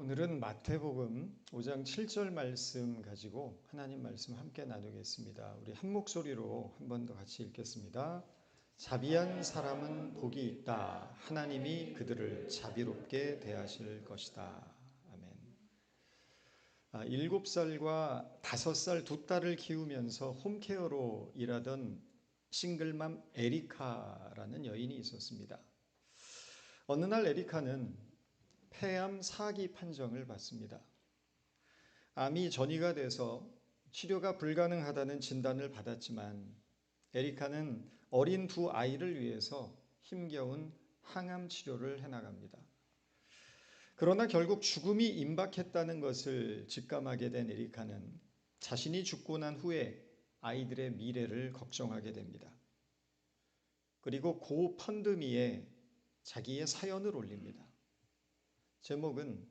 오늘은 마태복음 5장 7절 말씀 가지고 하나님 말씀 함께 나누겠습니다. 우리 한 목소리로 한 번 더 같이 읽겠습니다. 자비한 사람은 복이 있다. 하나님이 그들을 자비롭게 대하실 것이다. 아멘. 7살과 5살 두 딸을 키우면서 홈케어로 일하던 싱글맘 에리카라는 여인이 있었습니다. 어느 날 에리카는 폐암 4기 판정을 받습니다. 암이 전이가 돼서 치료가 불가능하다는 진단을 받았지만 에리카는 어린 두 아이를 위해서 힘겨운 항암 치료를 해나갑니다. 그러나 결국 죽음이 임박했다는 것을 직감하게 된 에리카는 자신이 죽고 난 후에 아이들의 미래를 걱정하게 됩니다. 그리고 고펀드미에 자기의 사연을 올립니다. 제목은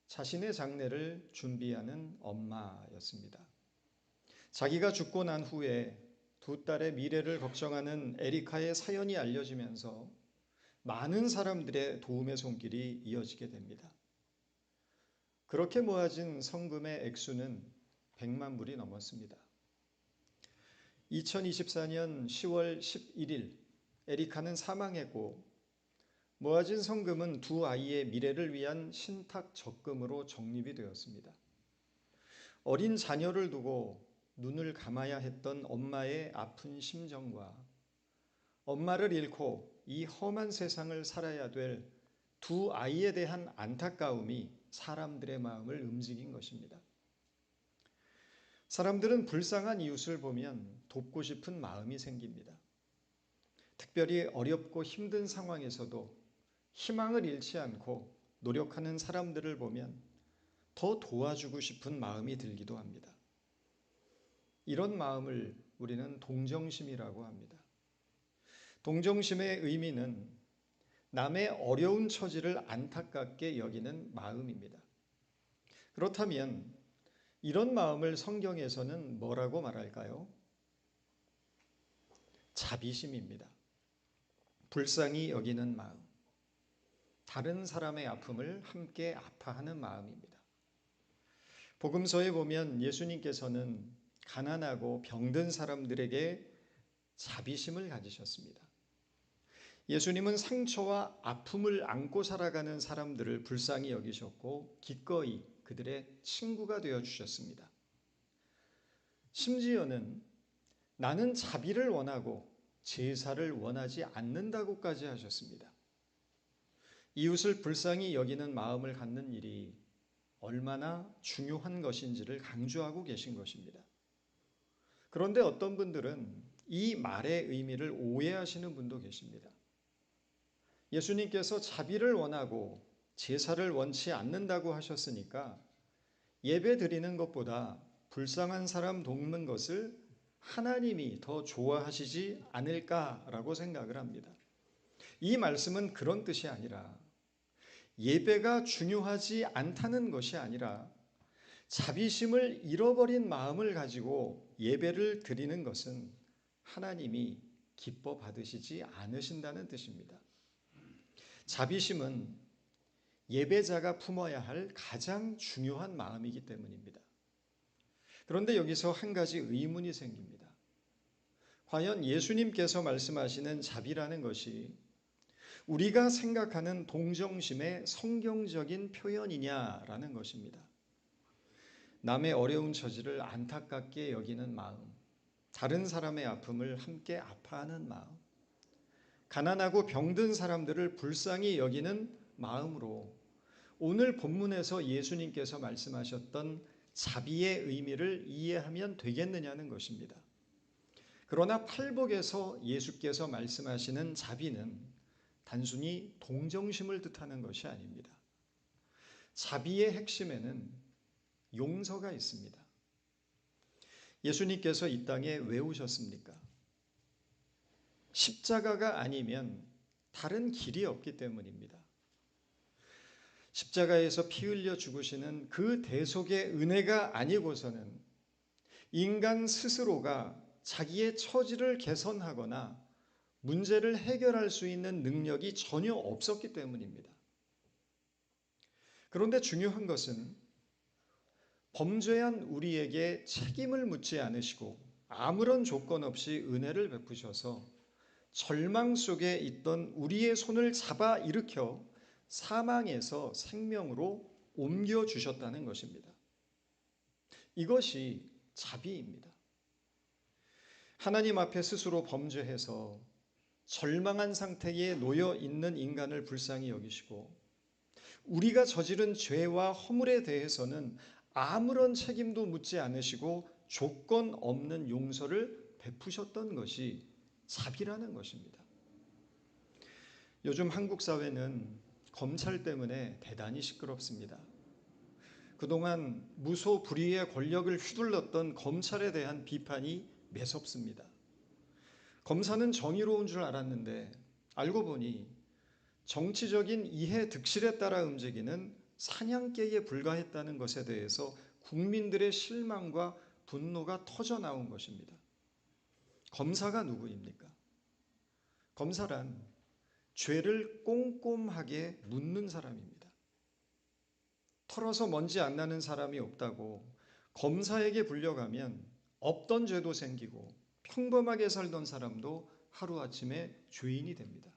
자신의 장례를 준비하는 엄마였습니다. 자기가 죽고 난 후에 두 딸의 미래를 걱정하는 에리카의 사연이 알려지면서 많은 사람들의 도움의 손길이 이어지게 됩니다. 그렇게 모아진 성금의 액수는 100만 불이 넘었습니다. 2024년 10월 11일 에리카는 사망했고 모아진 성금은 두 아이의 미래를 위한 신탁 적금으로 적립이 되었습니다. 어린 자녀를 두고 눈을 감아야 했던 엄마의 아픈 심정과 엄마를 잃고 이 험한 세상을 살아야 될 두 아이에 대한 안타까움이 사람들의 마음을 움직인 것입니다. 사람들은 불쌍한 이웃을 보면 돕고 싶은 마음이 생깁니다. 특별히 어렵고 힘든 상황에서도 희망을 잃지 않고 노력하는 사람들을 보면 더 도와주고 싶은 마음이 들기도 합니다. 이런 마음을 우리는 동정심이라고 합니다. 동정심의 의미는 남의 어려운 처지를 안타깝게 여기는 마음입니다. 그렇다면 이런 마음을 성경에서는 뭐라고 말할까요? 자비심입니다. 불쌍히 여기는 마음. 다른 사람의 아픔을 함께 아파하는 마음입니다. 복음서에 보면 예수님께서는 가난하고 병든 사람들에게 자비심을 가지셨습니다. 예수님은 상처와 아픔을 안고 살아가는 사람들을 불쌍히 여기셨고 기꺼이 그들의 친구가 되어주셨습니다. 심지어는 나는 자비를 원하고 제사를 원하지 않는다고까지 하셨습니다. 이웃을 불쌍히 여기는 마음을 갖는 일이 얼마나 중요한 것인지를 강조하고 계신 것입니다. 그런데 어떤 분들은 이 말의 의미를 오해하시는 분도 계십니다. 예수님께서 자비를 원하고 제사를 원치 않는다고 하셨으니까 예배 드리는 것보다 불쌍한 사람 돕는 것을 하나님이 더 좋아하시지 않을까라고 생각을 합니다. 이 말씀은 그런 뜻이 아니라 예배가 중요하지 않다는 것이 아니라 자비심을 잃어버린 마음을 가지고 예배를 드리는 것은 하나님이 기뻐 받으시지 않으신다는 뜻입니다. 자비심은 예배자가 품어야 할 가장 중요한 마음이기 때문입니다. 그런데 여기서 한 가지 의문이 생깁니다. 과연 예수님께서 말씀하시는 자비라는 것이 우리가 생각하는 동정심의 성경적인 표현이냐라는 것입니다. 남의 어려운 처지를 안타깝게 여기는 마음, 다른 사람의 아픔을 함께 아파하는 마음, 가난하고 병든 사람들을 불쌍히 여기는 마음으로 오늘 본문에서 예수님께서 말씀하셨던 자비의 의미를 이해하면 되겠느냐는 것입니다. 그러나 팔복에서 예수께서 말씀하시는 자비는 단순히 동정심을 뜻하는 것이 아닙니다. 자비의 핵심에는 용서가 있습니다. 예수님께서 이 땅에 왜 오셨습니까? 십자가가 아니면 다른 길이 없기 때문입니다. 십자가에서 피 흘려 죽으시는 그 대속의 은혜가 아니고서는 인간 스스로가 자기의 처지를 개선하거나 문제를 해결할 수 있는 능력이 전혀 없었기 때문입니다. 그런데 중요한 것은 범죄한 우리에게 책임을 묻지 않으시고 아무런 조건 없이 은혜를 베푸셔서 절망 속에 있던 우리의 손을 잡아 일으켜 사망에서 생명으로 옮겨주셨다는 것입니다. 이것이 자비입니다. 하나님 앞에 스스로 범죄해서 절망한 상태에 놓여 있는 인간을 불쌍히 여기시고 우리가 저지른 죄와 허물에 대해서는 아무런 책임도 묻지 않으시고 조건 없는 용서를 베푸셨던 것이 자비라는 것입니다. 요즘 한국 사회는 검찰 때문에 대단히 시끄럽습니다. 그동안 무소불위의 권력을 휘둘렀던 검찰에 대한 비판이 매섭습니다. 검사는 정의로운 줄 알았는데 알고 보니 정치적인 이해 득실에 따라 움직이는 사냥개에 불과했다는 것에 대해서 국민들의 실망과 분노가 터져 나온 것입니다. 검사가 누구입니까? 검사란 죄를 꼼꼼하게 묻는 사람입니다. 털어서 먼지 안 나는 사람이 없다고 검사에게 불려가면 없던 죄도 생기고 평범하게 살던 사람도 하루아침에 죄인이 됩니다.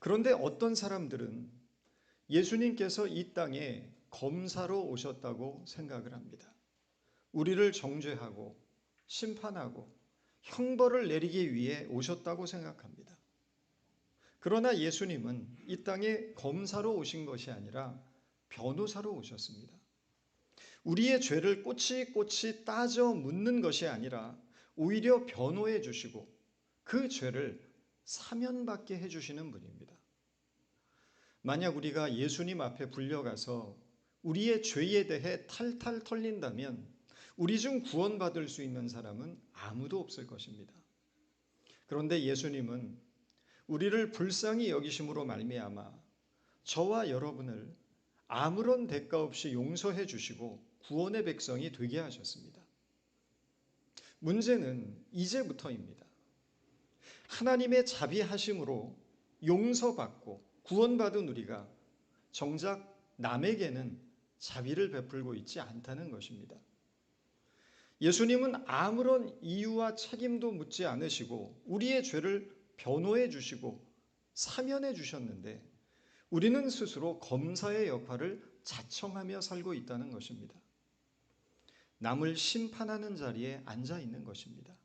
그런데 어떤 사람들은 예수님께서 이 땅에 검사로 오셨다고 생각을 합니다. 우리를 정죄하고 심판하고 형벌을 내리기 위해 오셨다고 생각합니다. 그러나 예수님은 이 땅에 검사로 오신 것이 아니라 변호사로 오셨습니다. 우리의 죄를 꼬치꼬치 따져 묻는 것이 아니라 오히려 변호해 주시고 그 죄를 사면받게 해주시는 분입니다. 만약 우리가 예수님 앞에 불려가서 우리의 죄에 대해 탈탈 털린다면 우리 중 구원받을 수 있는 사람은 아무도 없을 것입니다. 그런데 예수님은 우리를 불쌍히 여기심으로 말미암아 저와 여러분을 아무런 대가 없이 용서해 주시고 구원의 백성이 되게 하셨습니다. 문제는 이제부터입니다. 하나님의 자비하심으로 용서받고 구원받은 우리가 정작 남에게는 자비를 베풀고 있지 않다는 것입니다. 예수님은 아무런 이유와 책임도 묻지 않으시고 우리의 죄를 변호해 주시고 사면해 주셨는데 우리는 스스로 검사의 역할을 자청하며 살고 있다는 것입니다. 남을 심판하는 자리에 앉아 있는 것입니다.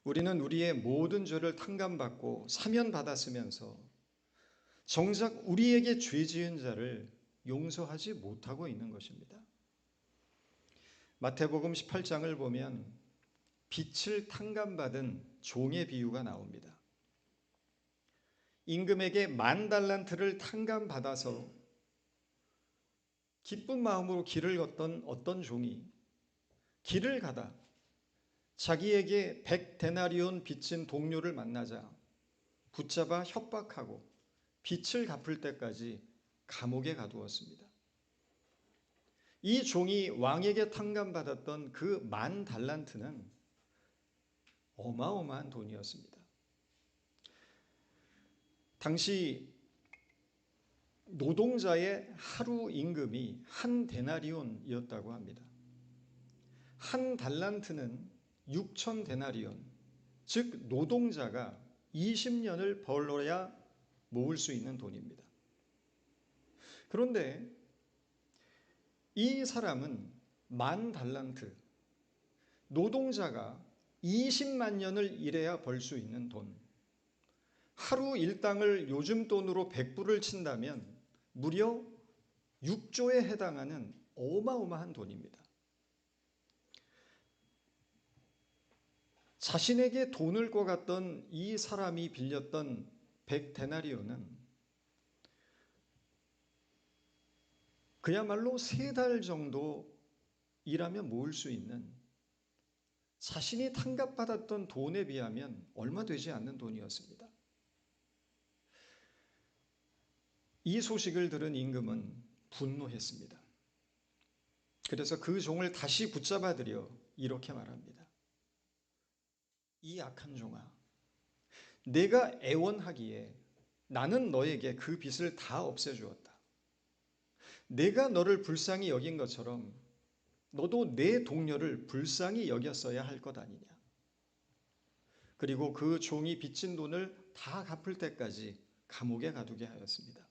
우리는 우리의 모든 죄를 탕감받고 사면받았으면서 정작 우리에게 죄 지은 자를 용서하지 못하고 있는 것입니다. 마태복음 18장을 보면 빚을 탕감받은 종의 비유가 나옵니다. 임금에게 10,000달란트를 탕감받아서 기쁜 마음으로 길을 걷던 어떤 종이 길을 가다 자기에게 100데나리온 빚진 동료를 만나자 붙잡아 협박하고 빚을 갚을 때까지 감옥에 가두었습니다. 이 종이 왕에게 탕감받았던 그 10,000달란트는 어마어마한 돈이었습니다. 당시 노동자의 하루 임금이 1데나리온이었다고 합니다. 1달란트는 6,000데나리온, 즉 노동자가 20년을 벌어야 모을 수 있는 돈입니다. 그런데 이 사람은 10,000달란트, 노동자가 20만 년을 일해야 벌 수 있는 돈, 하루 일당을 요즘 돈으로 100불을 친다면 무려 6조에 해당하는 어마어마한 돈입니다. 자신에게 돈을 꿔갔던 이 사람이 빌렸던 100데나리온은 그야말로 3달 정도 일하면 모을 수 있는 자신이 탕감받았던 돈에 비하면 얼마 되지 않는 돈이었습니다. 이 소식을 들은 임금은 분노했습니다. 그래서 그 종을 다시 붙잡아들여 이렇게 말합니다. 이 악한 종아, 내가 애원하기에 나는 너에게 그 빚을 다 없애주었다. 내가 너를 불쌍히 여긴 것처럼 너도 내 동료를 불쌍히 여겼어야 할 것 아니냐. 그리고 그 종이 빚진 돈을 다 갚을 때까지 감옥에 가두게 하였습니다.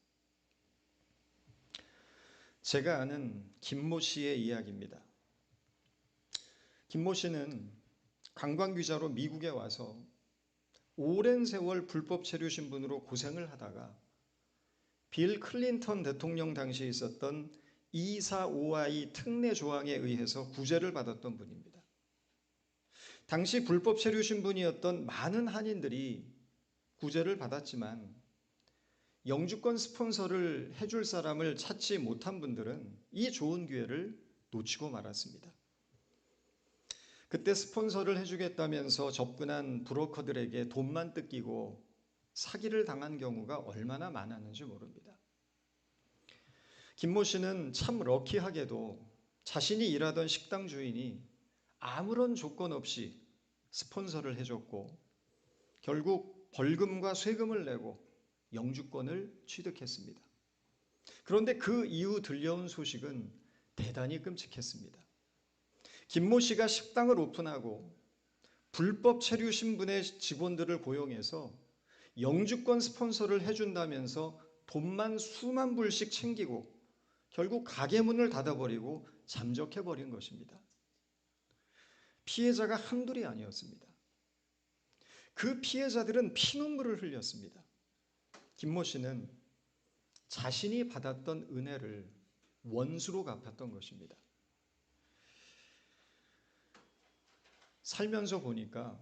제가 아는 김모 씨의 이야기입니다. 김모 씨는 관광비자로 미국에 와서 오랜 세월 불법 체류 신분으로 고생을 하다가 빌 클린턴 대통령 당시에 있었던 245I 특례 조항에 의해서 구제를 받았던 분입니다. 당시 불법 체류 신분이었던 많은 한인들이 구제를 받았지만 영주권 스폰서를 해줄 사람을 찾지 못한 분들은 이 좋은 기회를 놓치고 말았습니다. 그때 스폰서를 해주겠다면서 접근한 브로커들에게 돈만 뜯기고 사기를 당한 경우가 얼마나 많았는지 모릅니다. 김모 씨는 참 럭키하게도 자신이 일하던 식당 주인이 아무런 조건 없이 스폰서를 해줬고 결국 벌금과 세금을 내고 영주권을 취득했습니다. 그런데 그 이후 들려온 소식은 대단히 끔찍했습니다. 김모 씨가 식당을 오픈하고 불법 체류 신분의 직원들을 고용해서 영주권 스폰서를 해준다면서 돈만 수만 불씩 챙기고 결국 가게 문을 닫아버리고 잠적해버린 것입니다. 피해자가 한둘이 아니었습니다. 그 피해자들은 피눈물을 흘렸습니다. 김모 씨는 자신이 받았던 은혜를 원수로 갚았던 것입니다. 살면서 보니까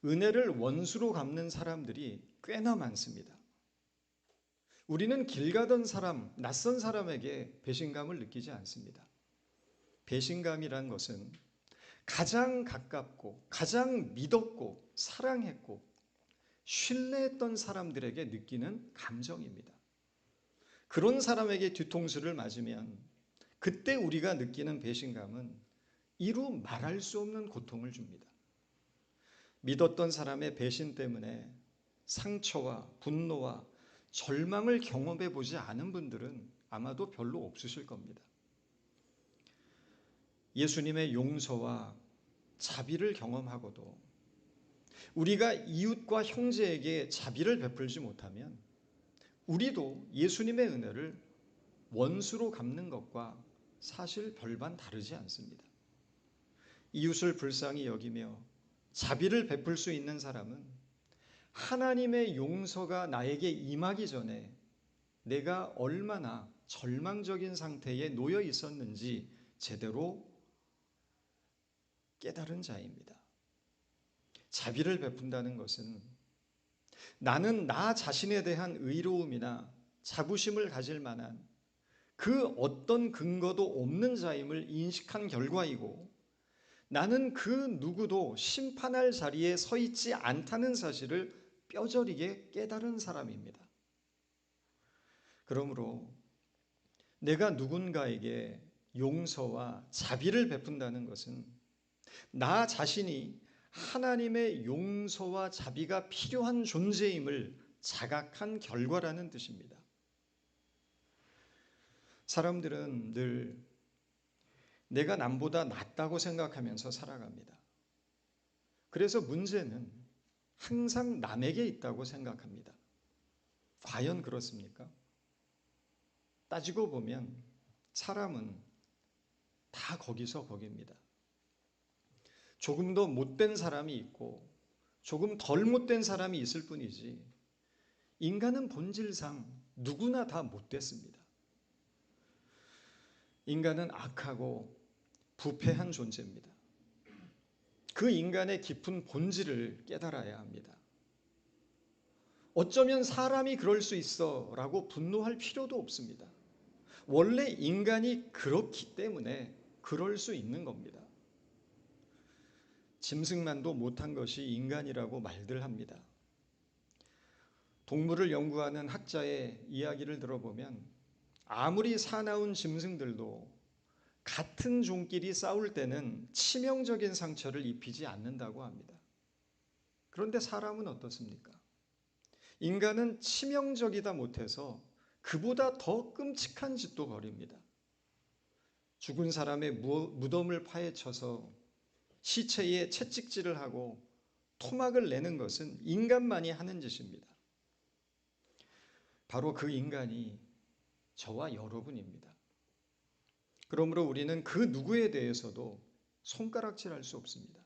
은혜를 원수로 갚는 사람들이 꽤나 많습니다. 우리는 길 가던 사람, 낯선 사람에게 배신감을 느끼지 않습니다. 배신감이란 것은 가장 가깝고 가장 믿었고 사랑했고 신뢰했던 사람들에게 느끼는 감정입니다. 그런 사람에게 뒤통수를 맞으면 그때 우리가 느끼는 배신감은 이루 말할 수 없는 고통을 줍니다. 믿었던 사람의 배신 때문에 상처와 분노와 절망을 경험해 보지 않은 분들은 아마도 별로 없으실 겁니다. 예수님의 용서와 자비를 경험하고도 우리가 이웃과 형제에게 자비를 베풀지 못하면 우리도 예수님의 은혜를 원수로 갚는 것과 사실 별반 다르지 않습니다. 이웃을 불쌍히 여기며 자비를 베풀 수 있는 사람은 하나님의 용서가 나에게 임하기 전에 내가 얼마나 절망적인 상태에 놓여 있었는지 제대로 깨달은 자입니다. 자비를 베푼다는 것은 나는 나 자신에 대한 의로움이나 자부심을 가질 만한 그 어떤 근거도 없는 자임을 인식한 결과이고 나는 그 누구도 심판할 자리에 서 있지 않다는 사실을 뼈저리게 깨달은 사람입니다. 그러므로 내가 누군가에게 용서와 자비를 베푼다는 것은 나 자신이 하나님의 용서와 자비가 필요한 존재임을 자각한 결과라는 뜻입니다. 사람들은 늘 내가 남보다 낫다고 생각하면서 살아갑니다. 그래서 문제는 항상 남에게 있다고 생각합니다. 과연 그렇습니까? 따지고 보면 사람은 다 거기서 거기입니다. 조금 더 못된 사람이 있고 조금 덜 못된 사람이 있을 뿐이지 인간은 본질상 누구나 다 못됐습니다. 인간은 악하고 부패한 존재입니다. 그 인간의 깊은 본질을 깨달아야 합니다. 어쩌면 사람이 그럴 수 있어 라고 분노할 필요도 없습니다. 원래 인간이 그렇기 때문에 그럴 수 있는 겁니다. 짐승만도 못한 것이 인간이라고 말들 합니다. 동물을 연구하는 학자의 이야기를 들어보면 아무리 사나운 짐승들도 같은 종끼리 싸울 때는 치명적인 상처를 입히지 않는다고 합니다. 그런데 사람은 어떻습니까? 인간은 치명적이다 못해서 그보다 더 끔찍한 짓도 벌입니다. 죽은 사람의 무덤을 파헤쳐서 시체에 채찍질을 하고 토막을 내는 것은 인간만이 하는 짓입니다. 바로 그 인간이 저와 여러분입니다. 그러므로 우리는 그 누구에 대해서도 손가락질할 수 없습니다.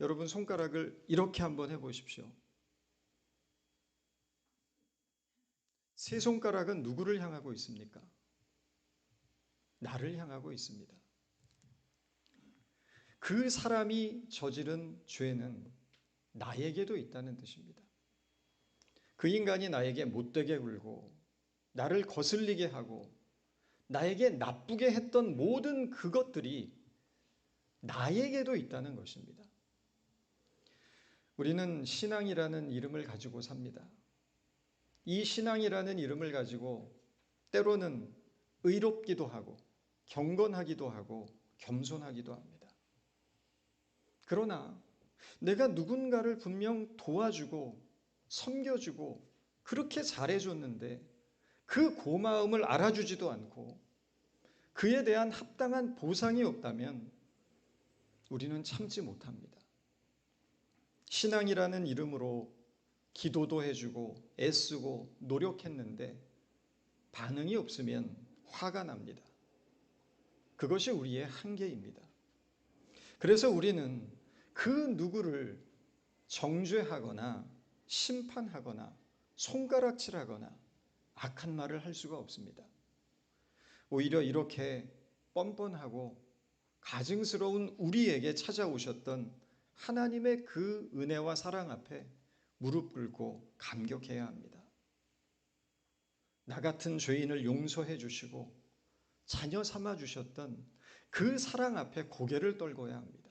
여러분, 손가락을 이렇게 한번 해보십시오. 세 손가락은 누구를 향하고 있습니까? 나를 향하고 있습니다. 그 사람이 저지른 죄는 나에게도 있다는 뜻입니다. 그 인간이 나에게 못되게 굴고 나를 거슬리게 하고 나에게 나쁘게 했던 모든 그것들이 나에게도 있다는 것입니다. 우리는 신앙이라는 이름을 가지고 삽니다. 이 신앙이라는 이름을 가지고 때로는 의롭기도 하고 경건하기도 하고 겸손하기도 합니다. 그러나 내가 누군가를 분명 도와주고 섬겨주고 그렇게 잘해줬는데 그 고마움을 알아주지도 않고 그에 대한 합당한 보상이 없다면 우리는 참지 못합니다. 신앙이라는 이름으로 기도도 해주고 애쓰고 노력했는데 반응이 없으면 화가 납니다. 그것이 우리의 한계입니다. 그래서 우리는 그 누구를 정죄하거나 심판하거나 손가락질하거나 악한 말을 할 수가 없습니다. 오히려 이렇게 뻔뻔하고 가증스러운 우리에게 찾아오셨던 하나님의 그 은혜와 사랑 앞에 무릎 꿇고 감격해야 합니다. 나 같은 죄인을 용서해 주시고 자녀 삼아 주셨던 그 사랑 앞에 고개를 떨궈야 합니다.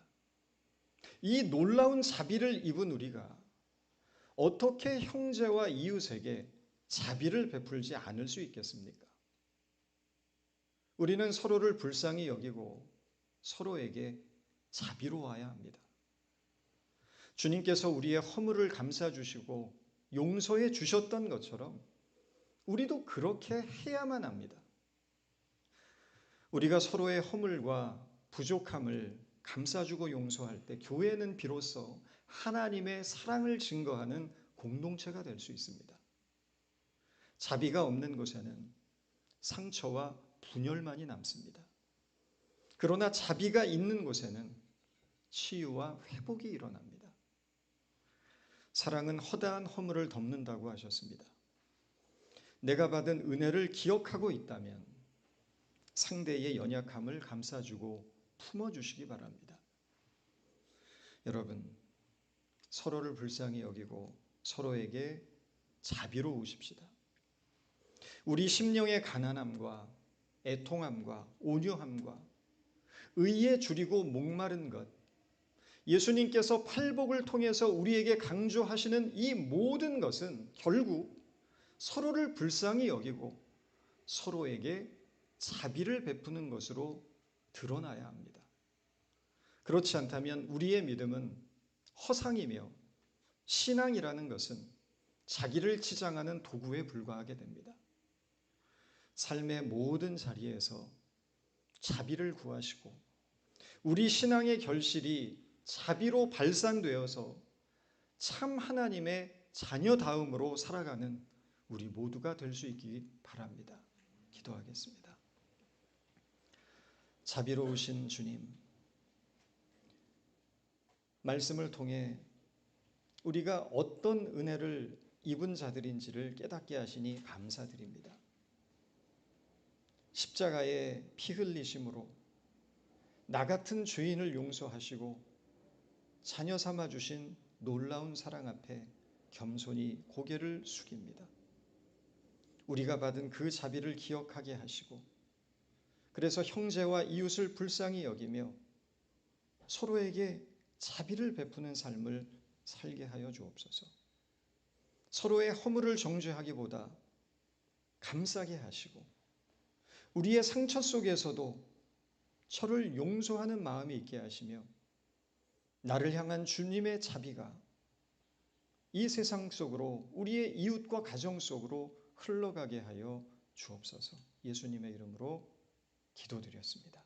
이 놀라운 자비를 입은 우리가 어떻게 형제와 이웃에게 자비를 베풀지 않을 수 있겠습니까? 우리는 서로를 불쌍히 여기고 서로에게 자비로워야 합니다. 주님께서 우리의 허물을 감싸주시고 용서해 주셨던 것처럼 우리도 그렇게 해야만 합니다. 우리가 서로의 허물과 부족함을 감싸주고 용서할 때 교회는 비로소 하나님의 사랑을 증거하는 공동체가 될 수 있습니다. 자비가 없는 곳에는 상처와 분열만이 남습니다. 그러나 자비가 있는 곳에는 치유와 회복이 일어납니다. 사랑은 허다한 허물을 덮는다고 하셨습니다. 내가 받은 은혜를 기억하고 있다면 상대의 연약함을 감싸주고 품어주시기 바랍니다. 여러분, 서로를 불쌍히 여기고 서로에게 자비로우십시다. 우리 심령의 가난함과 애통함과 온유함과 의에 줄이고 목마른 것, 예수님께서 팔복을 통해서 우리에게 강조하시는 이 모든 것은 결국 서로를 불쌍히 여기고 서로에게 자비를 베푸는 것으로 드러나야 합니다. 그렇지 않다면 우리의 믿음은 허상이며 신앙이라는 것은 자기를 치장하는 도구에 불과하게 됩니다. 삶의 모든 자리에서 자비를 구하시고 우리 신앙의 결실이 자비로 발산되어서 참 하나님의 자녀다움으로 살아가는 우리 모두가 될 수 있기 바랍니다. 기도하겠습니다. 자비로우신 주님, 말씀을 통해 우리가 어떤 은혜를 입은 자들인지를 깨닫게 하시니 감사드립니다. 십자가의 피 흘리심으로 나 같은 죄인을 용서하시고 자녀 삼아 주신 놀라운 사랑 앞에 겸손히 고개를 숙입니다. 우리가 받은 그 자비를 기억하게 하시고 그래서 형제와 이웃을 불쌍히 여기며 서로에게 자비를 베푸는 삶을 살게 하여 주옵소서. 서로의 허물을 정죄하기보다 감싸게 하시고 우리의 상처 속에서도 저를 용서하는 마음이 있게 하시며 나를 향한 주님의 자비가 이 세상 속으로 우리의 이웃과 가정 속으로 흘러가게 하여 주옵소서. 예수님의 이름으로 기도드렸습니다.